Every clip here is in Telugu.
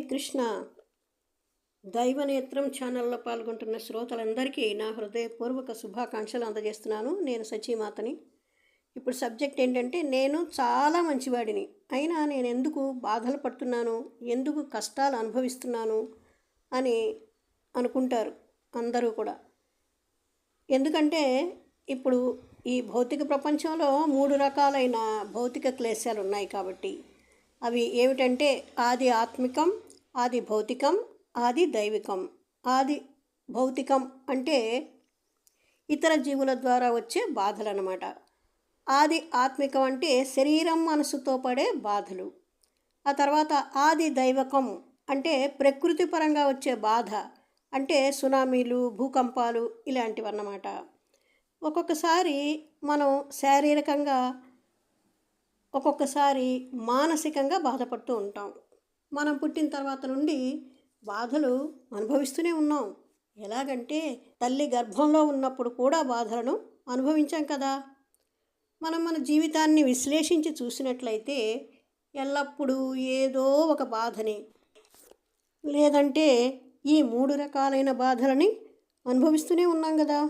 కృష్ణ. దైవనేత్రం ఛానల్లో పాల్గొంటున్న శ్రోతలందరికీ నా హృదయపూర్వక శుభాకాంక్షలు అందజేస్తున్నాను. నేను సచీమాతని. ఇప్పుడు సబ్జెక్ట్ ఏంటంటే, నేను చాలా మంచివాడిని, అయినా నేను ఎందుకు బాధలు పడుతున్నాను, ఎందుకు కష్టాలు అనుభవిస్తున్నాను అని అనుకుంటారు అందరూ కూడా. ఎందుకంటే ఇప్పుడు ఈ భౌతిక ప్రపంచంలో 3 రకాలైన భౌతిక క్లేశాలు ఉన్నాయి కాబట్టి. అవి ఏమిటంటే, ఆది ఆత్మికం, ఆది భౌతికం, ఆది దైవికం. ఆది భౌతికం అంటే ఇతర జీవుల ద్వారా వచ్చే బాధలు అన్నమాట. ఆది ఆత్మికం అంటే శరీరం మనసుతో పడే బాధలు. ఆ తర్వాత ఆది దైవకం అంటే ప్రకృతి పరంగా వచ్చే బాధ, అంటే సునామీలు, భూకంపాలు ఇలాంటివన్నమాట. ఒక్కొక్కసారి మనం శారీరకంగా, ఒక్కొక్కసారి మానసికంగా బాధపడుతూ ఉంటాం. మనం పుట్టిన తర్వాత నుండి బాధలు అనుభవిస్తూనే ఉన్నాం. ఎలాగంటే తల్లి గర్భంలో ఉన్నప్పుడు కూడా బాధలను అనుభవించాం కదా. మనం మన జీవితాన్ని విశ్లేషించి చూసినట్లయితే ఎల్లప్పుడూ ఏదో ఒక బాధని, లేదంటే ఈ 3 రకాలైన బాధలని అనుభవిస్తూనే ఉన్నాం కదా.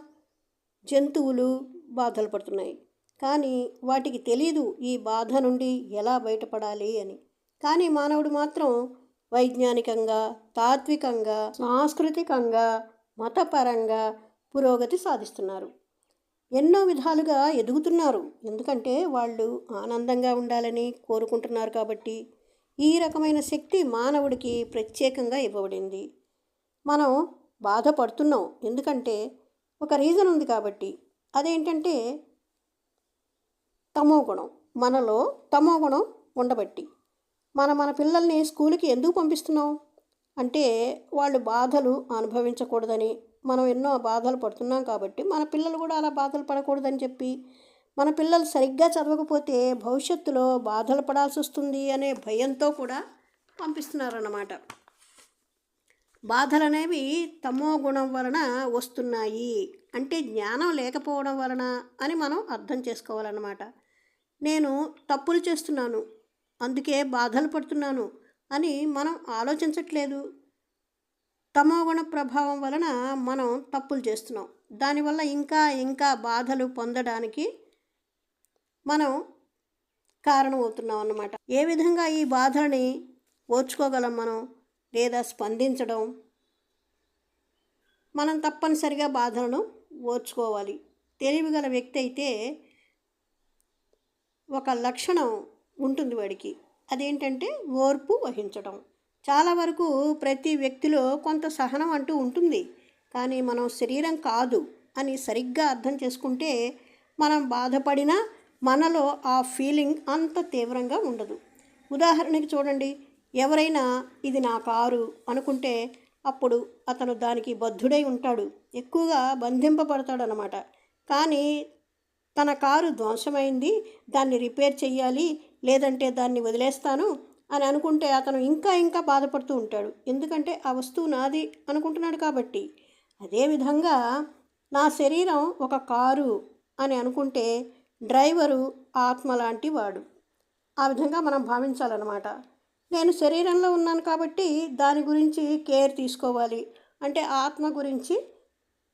జంతువులు బాధలు పడుతున్నాయి, కానీ వాటికి తెలీదు ఈ బాధ నుండి ఎలా బయటపడాలి అని. కానీ మానవుడు మాత్రం వైజ్ఞానికంగా, తాత్వికంగా, సాంస్కృతికంగా, మతపరంగా పురోగతి సాధిస్తున్నారు. ఎన్నో విధాలుగా ఎదుగుతున్నారు. ఎందుకంటే వాళ్ళు ఆనందంగా ఉండాలని కోరుకుంటున్నారు కాబట్టి. ఈ రకమైన శక్తి మానవుడికి ప్రత్యేకంగా ఇవ్వబడింది. మనం బాధపడుతున్నాం ఎందుకంటే ఒక రీజన్ ఉంది కాబట్టి. అదేంటంటే తమోగుణం. మనలో తమోగుణం ఉండబట్టి మన పిల్లల్ని స్కూల్కి ఎందుకు పంపిస్తున్నాం అంటే, వాళ్ళు బాధలు అనుభవించకూడదని. మనం ఎన్నో బాధలు పడుతున్నాం కాబట్టి మన పిల్లలు కూడా అలా బాధలు పడకూడదని చెప్పి, మన పిల్లలు సరిగ్గా చదవకపోతే భవిష్యత్తులో బాధలు పడాల్సి వస్తుంది అనే భయంతో కూడా పంపిస్తున్నారన్నమాట. బాధలు అనేవి తమో గుణం వలన వస్తున్నాయి అంటే జ్ఞానం లేకపోవడం వలన అని మనం అర్థం చేసుకోవాలన్నమాట. నేను తప్పులు చేస్తున్నాను, అందుకే బాధలు పడుతున్నాను అని మనం ఆలోచించట్లేదు. తమోగుణ ప్రభావం వలన మనం తప్పులు చేస్తున్నాం. దానివల్ల ఇంకా ఇంకా బాధలు పొందడానికి మనం కారణమవుతున్నాం అన్నమాట. ఏ విధంగా ఈ బాధలని ఓర్చుకోగలం మనం, లేదా స్పందించడం? మనం తప్పనిసరిగా బాధలను ఓర్చుకోవాలి. తెలివిగల వ్యక్తి అయితే ఒక లక్షణం ఉంటుంది వాడికి, అదేంటంటే ఓర్పు వహించడం. చాలా వరకు ప్రతి వ్యక్తిలో కొంత సహనం అంటూ ఉంటుంది, కానీ మనం శరీరం కాదు అని సరిగ్గా అర్థం చేసుకుంటే మనం బాధపడినా మనలో ఆ ఫీలింగ్ అంత తీవ్రంగా ఉండదు. ఉదాహరణకి చూడండి, ఎవరైనా ఇది నా కారు అనుకుంటే అప్పుడు అతను దానికి బద్ధుడై ఉంటాడు, ఎక్కువగా బంధింపబడతాడు అన్నమాట. కానీ తన కారు ధ్వంసమైంది, దాన్ని రిపేర్ చెయ్యాలి, లేదంటే దాన్ని వదిలేస్తాను అని అనుకుంటే అతను ఇంకా ఇంకా బాధపడుతూ ఉంటాడు. ఎందుకంటే ఆ వస్తువు నాది అనుకుంటున్నాడు కాబట్టి. అదేవిధంగా నా శరీరం ఒక కారు అని అనుకుంటే డ్రైవరు ఆత్మ లాంటి వాడు. ఆ విధంగా మనం భావించాలన్నమాట. నేను శరీరంలో ఉన్నాను కాబట్టి దాని గురించి కేర్ తీసుకోవాలి, అంటే ఆత్మ గురించి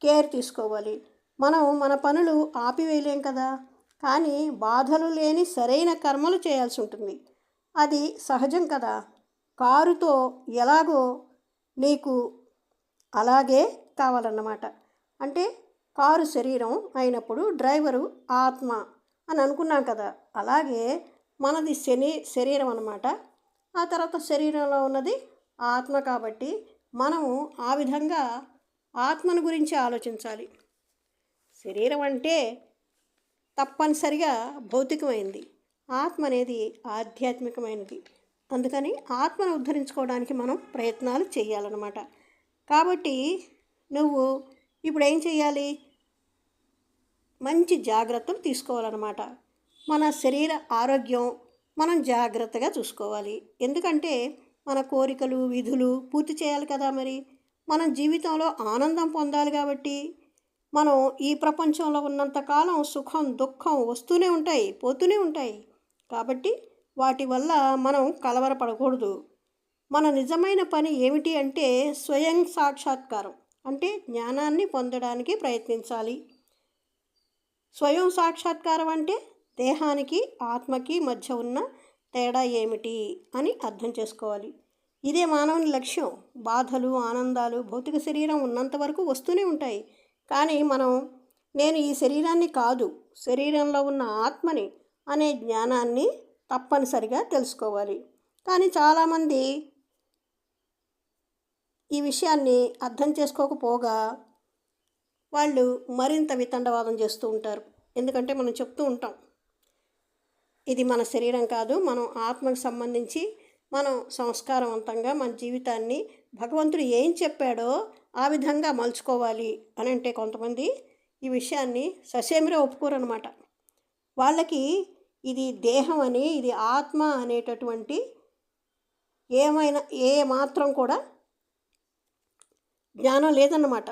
కేర్ తీసుకోవాలి. మనం మన పనులు ఆపివేయలేం కదా, కానీ బాధలు లేని సరైన కర్మలు చేయాల్సి ఉంటుంది. అది సహజం కదా. కారుతో ఎలాగో నీకు అలాగే కావాలన్నమాట. అంటే కారు శరీరం అయినప్పుడు డ్రైవరు ఆత్మ అని అనుకున్నాం కదా, అలాగే మనది శరీరం అన్నమాట. ఆ తర్వాత శరీరంలో ఉన్నది ఆత్మ కాబట్టి మనము ఆ విధంగా ఆత్మను గురించి ఆలోచించాలి. శరీరం అంటే తప్పనిసరిగా భౌతికమైనది, ఆత్మ అనేది ఆధ్యాత్మికమైనది. అందుకని ఆత్మను ఉద్ధరించుకోవడానికి మనం ప్రయత్నాలు చేయాలన్నమాట. కాబట్టి నువ్వు ఇప్పుడు ఏం చేయాలి? మంచి జాగ్రత్తలు తీసుకోవాలన్నమాట. మన శరీర ఆరోగ్యం మనం జాగ్రత్తగా చూసుకోవాలి. ఎందుకంటే మన కోరికలు, విధులు పూర్తి చేయాలి కదా. మరి మనం జీవితంలో ఆనందం పొందాలి కాబట్టి మనం ఈ ప్రపంచంలో ఉన్నంతకాలం సుఖం, దుఃఖం వస్తూనే ఉంటాయి, పోతూనే ఉంటాయి. కాబట్టి వాటి వల్ల మనం కలవరపడకూడదు. మన నిజమైన పని ఏమిటి అంటే స్వయం సాక్షాత్కారం, అంటే జ్ఞానాన్ని పొందడానికి ప్రయత్నించాలి. స్వయం సాక్షాత్కారం అంటే దేహానికి ఆత్మకి మధ్య ఉన్న తేడా ఏమిటి అని అర్థం చేసుకోవాలి. ఇదే మానవుని లక్ష్యం. బాధలు ఆనందాలు భౌతిక శరీరం ఉన్నంత వరకు వస్తూనే ఉంటాయి. కానీ నేను ఈ శరీరాన్ని కాదు, శరీరంలో ఉన్న ఆత్మని అనే జ్ఞానాన్ని తప్పనిసరిగా తెలుసుకోవాలి. కానీ చాలామంది ఈ విషయాన్ని అర్థం చేసుకోకపోగా వాళ్ళు మరింత వితండవాదం చేస్తూ ఉంటారు. ఎందుకంటే మనం చెప్తూ ఉంటాం, ఇది మన శరీరం కాదు, మనం ఆత్మకు సంబంధించి మనం సంస్కారవంతంగా మన జీవితాన్ని భగవంతుడు ఏం చెప్పాడో ఆ విధంగా మలుచుకోవాలి అని అంటే కొంతమంది ఈ విషయాన్ని ససేమిరా ఒప్పుకోరనమాట. వాళ్ళకి ఇది దేహం అని, ఇది ఆత్మ అనేటటువంటి ఏ మాత్రం కూడా జ్ఞానం లేదన్నమాట.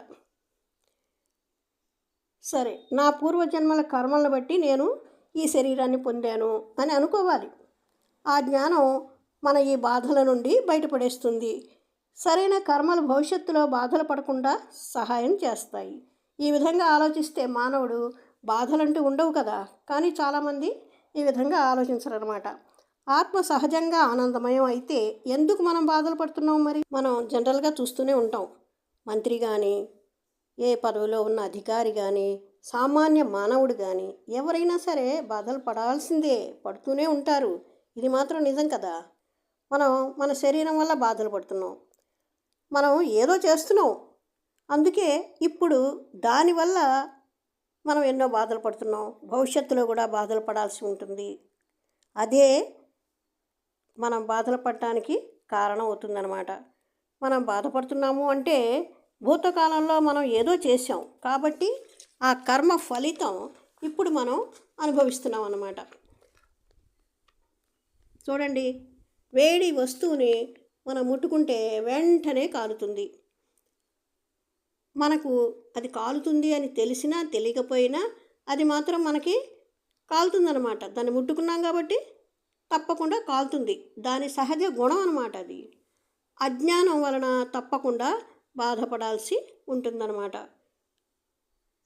సరే, నా పూర్వజన్మల కర్మలను బట్టి నేను ఈ శరీరాన్ని పొందాను అని అనుకోవాలి. ఆ జ్ఞానం మన ఈ బాధల నుండి బయటపడేస్తుంది. సరైన కర్మలు భవిష్యత్తులో బాధలు పడకుండా సహాయం చేస్తాయి. ఈ విధంగా ఆలోచిస్తే మానవుడు బాధలంటూ ఉండవు కదా. కానీ చాలామంది ఈ విధంగా ఆలోచించరన్నమాట. ఆత్మ సహజంగా ఆనందమయం అయితే ఎందుకు మనం బాధలు పడుతున్నాం? మరి మనం జనరల్గా చూస్తూనే ఉంటాం, మంత్రి కానీ, ఏ పదవిలో ఉన్న అధికారి కానీ, సామాన్య మానవుడు కానీ ఎవరైనా సరే బాధలు పడాల్సిందే, పడుతూనే ఉంటారు. ఇది మాత్రం నిజం కదా. మన శరీరం వల్ల బాధలు పడుతున్నాం, మనం ఏదో చేస్తున్నాం, అందుకే ఇప్పుడు దానివల్ల మనం ఎన్నో బాధలు పడుతున్నాం. భవిష్యత్తులో కూడా బాధలు పడాల్సి ఉంటుంది. అదే మనం బాధలు పడటానికి కారణం అవుతుందన్నమాట. మనం బాధపడుతున్నాము అంటే భూతకాలంలో మనం ఏదో చేసాం కాబట్టి ఆ కర్మ ఫలితం ఇప్పుడు మనం అనుభవిస్తున్నాం అన్నమాట. చూడండి, వేడి వస్తువుని మనం ముట్టుకుంటే వెంటనే కాలుతుంది. మనకు అది కాలుతుంది అని తెలిసినా తెలియకపోయినా అది మాత్రం మనకి కాలుతుందన్నమాట. దాన్ని ముట్టుకున్నాం కాబట్టి తప్పకుండా కాలుతుంది. దాని సహజ గుణం అన్నమాట. అది అజ్ఞానం వలన తప్పకుండా బాధపడాల్సి ఉంటుందన్నమాట.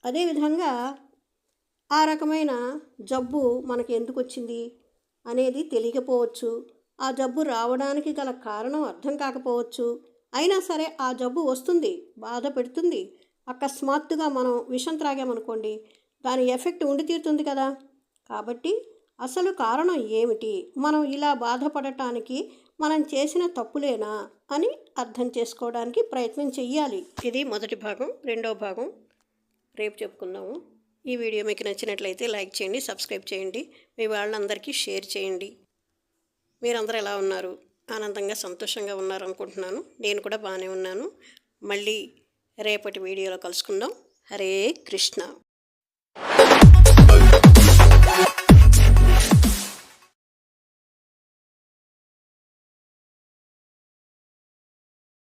అదేవిధంగా ఆ రకమైన జబ్బు మనకి ఎందుకు వచ్చింది అనేది తెలియకపోవచ్చు. ఆ జబ్బు రావడానికి గల కారణం అర్థం కాకపోవచ్చు. అయినా సరే ఆ జబ్బు వస్తుంది, బాధ పెడుతుంది. అకస్మాత్తుగా మనం విషం త్రాగామనుకోండి, దాని ఎఫెక్ట్ ఉండి తీరుతుంది కదా. కాబట్టి అసలు కారణం ఏమిటి, మనం ఇలా బాధపడటానికి మనం చేసిన తప్పులేనా అని అర్థం చేసుకోవడానికి ప్రయత్నం చెయ్యాలి. ఇది మొదటి భాగం. రెండో భాగం రేపు చెప్పుకుందాము. ఈ వీడియో మీకు నచ్చినట్లయితే లైక్ చేయండి, సబ్స్క్రైబ్ చేయండి, మీ వాళ్ళందరికీ షేర్ చేయండి. మీరందరూ ఎలా ఉన్నారు? ఆనందంగా సంతోషంగా ఉన్నారు అనుకుంటున్నాను. నేను కూడా బాగానే ఉన్నాను. మళ్ళీ రేపటి వీడియోలో కలుసుకుందాం. హరే కృష్ణ.